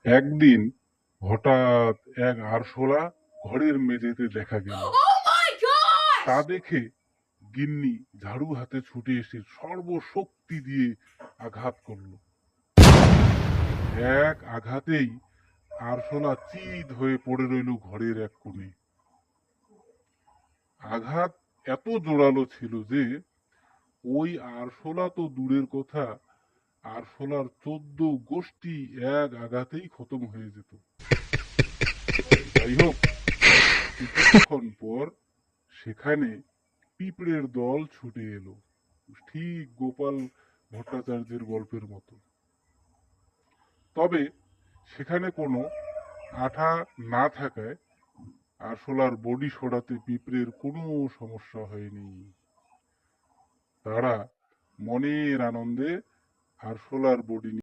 একদিন হঠাৎ এক আরশোলা ঘরের মেঝেতে দেখা গেল। তা দেখে গিন্নি ঝাড়ু হাতে ছুটে এসে সর্বশক্তি দিয়ে আঘাত করল। এক আঘাতেই আরশোলা চিৎ হয়ে পড়ে রইল ঘরের এক কোণে। আঘাত এত জোরালো ছিল যে ওই আরশোলা তো দূরের কথা, আরশোলার 14 গোষ্ঠী এক আঘাতেই খতম হয়ে যেত। যাই হোক, কিছুক্ষণ পর সেখানে পিঁপড়ের দল ছুটে এলো, ঠিক গোপাল ভট্টাচার্যের গল্পের মতো। তবে সেখানে কোনো আঠা না থাকায় আরশোলার বডি সরাতে পিঁপড়ের কোনো সমস্যা হয়নি। তারা মনের আনন্দে আরশোলার বডি